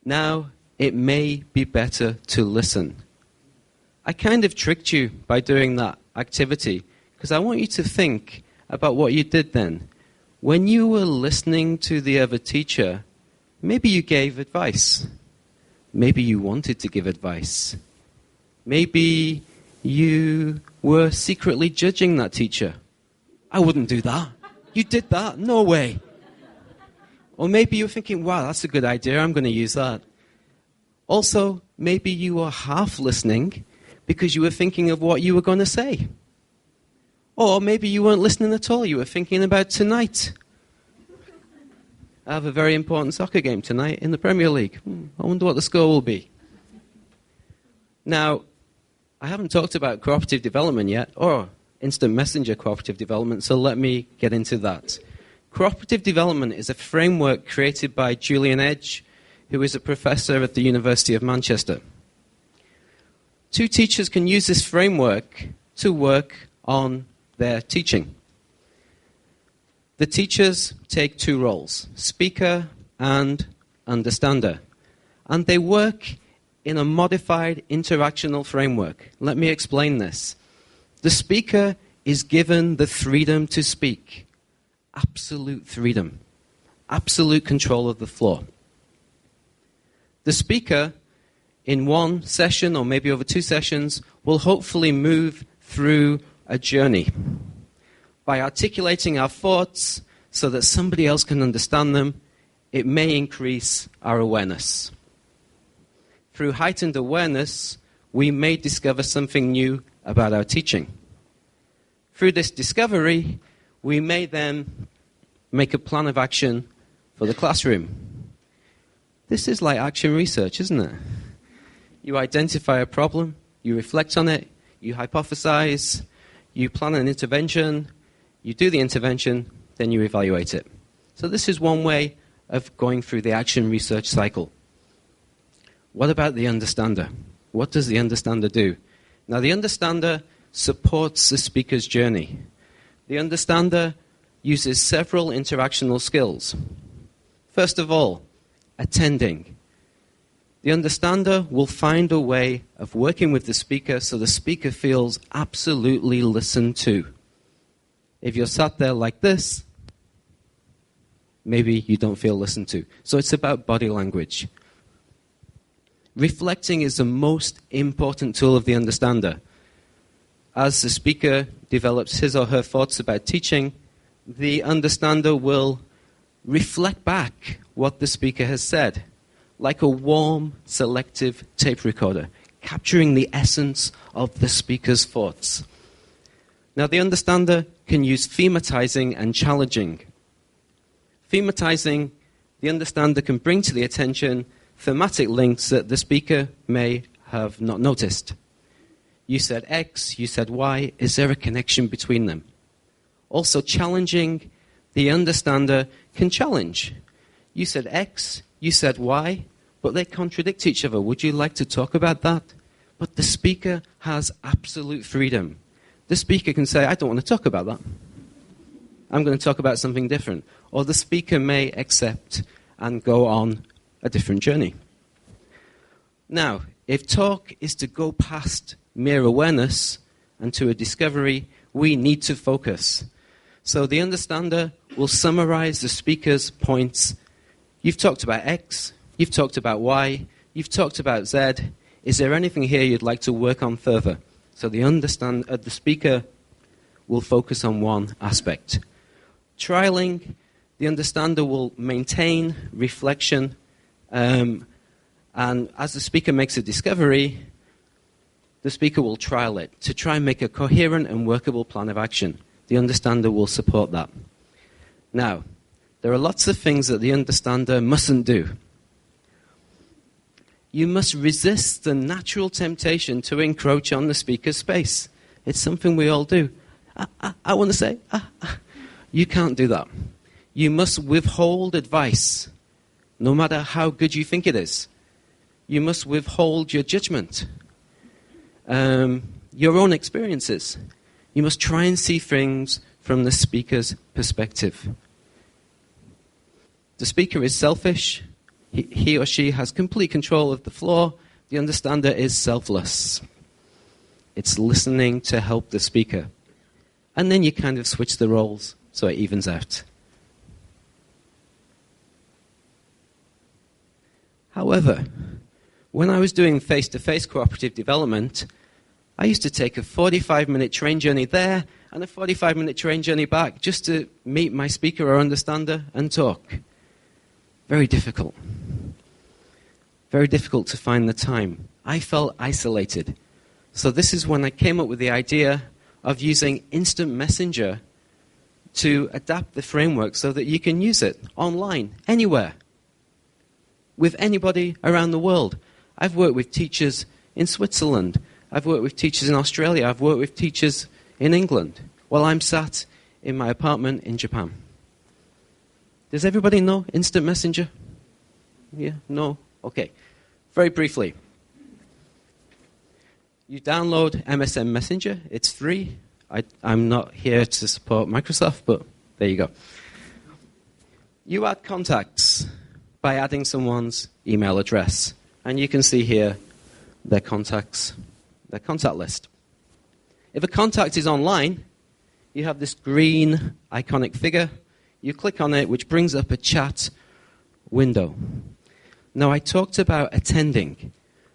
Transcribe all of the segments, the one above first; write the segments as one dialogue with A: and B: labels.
A: Now, it may be better to listen. I kind of tricked you by doing that activity because I want you to think about what you did then. When you were listening to the other teacher, maybe you gave advice. Maybe you wanted to give advice. Maybe you were secretly judging that teacher. I wouldn't do that. You did that? No way. Or maybe you're thinking, wow, that's a good idea. I'm going to use that. Also, maybe you were half listening because you were thinking of what you were going to say. Or maybe you weren't listening at all. You were thinking about tonight. I have a very important soccer game tonight in the Premier League. I wonder what the score will be. Now, I haven't talked about cooperative development yet, or instant messenger cooperative development, so let me get into that. Cooperative development is a framework created by Julian Edge, who is a professor at the University of Manchester. Two teachers can use this framework to work on their teaching. The teachers take two roles, speaker and understander, and they work in a modified interactional framework. Let me explain this. The speaker is given the freedom to speak. Absolute freedom, absolute control of the floor. The speaker, in one session or maybe over two sessions, will hopefully move through a journey by articulating our thoughts so that somebody else can understand them. It may increase our awareness. Through heightened awareness, we may discover something new about our teaching. Through this discovery, we may then make a plan of action for the classroom. This is like action research, isn't it? You identify a problem, you reflect on it, you hypothesize, you plan an intervention, you do the intervention, then you evaluate it. So this is one way of going through the action research cycle. What about the understander? What does the understander do? Now, the understander supports the speaker's journey. The understander uses several interactional skills. First of all, attending. The understander will find a way of working with the speaker so the speaker feels absolutely listened to. If you're sat there like this, maybe you don't feel listened to. So it's about body language. Reflecting is the most important tool of the understander. As the speaker develops his or her thoughts about teaching, the understander will reflect back what the speaker has said, like a warm, selective tape recorder, capturing the essence of the speaker's thoughts. Now, the understander can use thematizing and challenging. Thematizing, the understander can bring to the attention thematic links that the speaker may have not noticed. You said X, you said Y. Is there a connection between them? Also, challenging, the understander can challenge. You said X, you said Y, but they contradict each other. Would you like to talk about that? But the speaker has absolute freedom. The speaker can say, I don't want to talk about that. I'm going to talk about something different. Or the speaker may accept and go on a different journey. Now, if talk is to go past mere awareness and to a discovery, we need to focus. So the understander will summarize the speaker's points. You've talked about X, you've talked about Y, you've talked about Z. Is there anything here you'd like to work on further? So the speaker will focus on one aspect. Trialing, the understander will maintain reflection, and as the speaker makes a discovery, the speaker will trial it to try and make a coherent and workable plan of action. The understander will support that. Now, there are lots of things that the understander mustn't do. You must resist the natural temptation to encroach on the speaker's space. It's something we all do. I want to say, You can't do that. You must withhold advice, no matter how good you think it is. You must withhold your judgment, your own experiences. You must try and see things from the speaker's perspective. The speaker is selfish. He or she has complete control of the floor. The understander is selfless. It's listening to help the speaker. And then you kind of switch the roles so it evens out. However, when I was doing face-to-face cooperative development, I used to take a 45-minute train journey there and a 45-minute train journey back just to meet my speaker or understander and talk. Very difficult. Very difficult to find the time. I felt isolated. So this is when I came up with the idea of using instant messenger to adapt the framework so that you can use it online, anywhere, with anybody around the world. I've worked with teachers in Switzerland. I've worked with teachers in Australia. I've worked with teachers in England while I'm sat in my apartment in Japan. Does everybody know instant messenger? Yeah? No? Okay. Very briefly. You download MSN Messenger. It's free. I'm not here to support Microsoft, but there you go. You add contacts by adding someone's email address. And you can see here their contacts, their contact list. If a contact is online, you have this green iconic figure. You click on it, which brings up a chat window. Now, I talked about attending,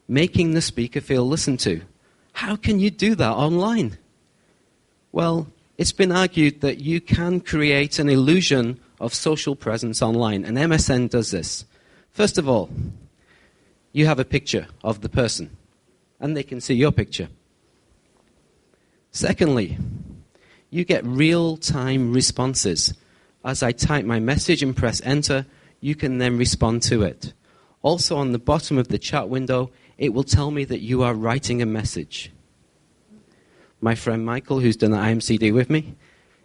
A: making the speaker feel listened to. How can you do that online? Well, it's been argued that you can create an illusion of social presence online, and MSN does this. First of all, you have a picture of the person, and they can see your picture. Secondly, you get real-time responses. As I type my message and press enter, you can then respond to it. Also, on the bottom of the chat window, it will tell me that you are writing a message. My friend Michael, who's done the IMCD with me,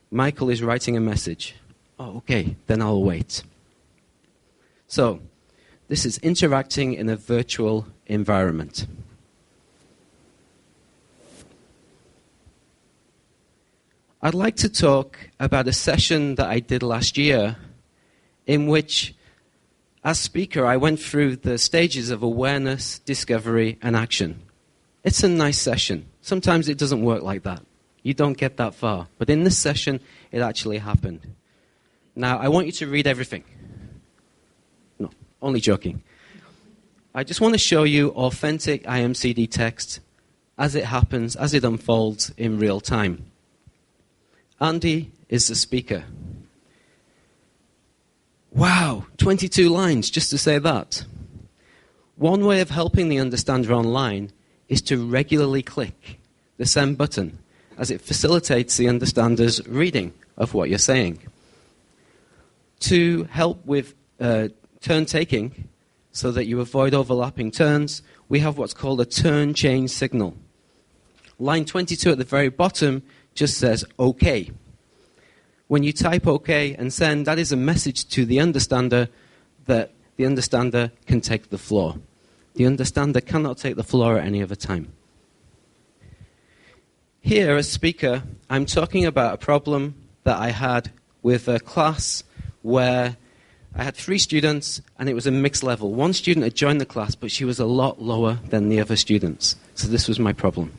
A: Michael is writing a message. Oh, okay, then I'll wait. So, this is interacting in a virtual environment. I'd like to talk about a session that I did last year in which, as speaker, I went through the stages of awareness, discovery, and action. It's a nice session. Sometimes it doesn't work like that. You don't get that far. But in this session, it actually happened. Now, I want you to read everything. No, only joking. I just want to show you authentic IMCD text as it happens, as it unfolds in real time. Andy is the speaker. Wow, 22 lines just to say that. One way of helping the understander online is to regularly click the send button, as it facilitates the understander's reading of what you're saying. To help with turn taking, so that you avoid overlapping turns, we have what's called a turn change signal. Line 22 at the very bottom just says OK. When you type OK and send, that is a message to the understander that the understander can take the floor. The understander cannot take the floor at any other time. Here, as speaker, I'm talking about a problem that I had with a class where I had 3 students and it was a mixed level. One student had joined the class, but she was a lot lower than the other students. So this was my problem.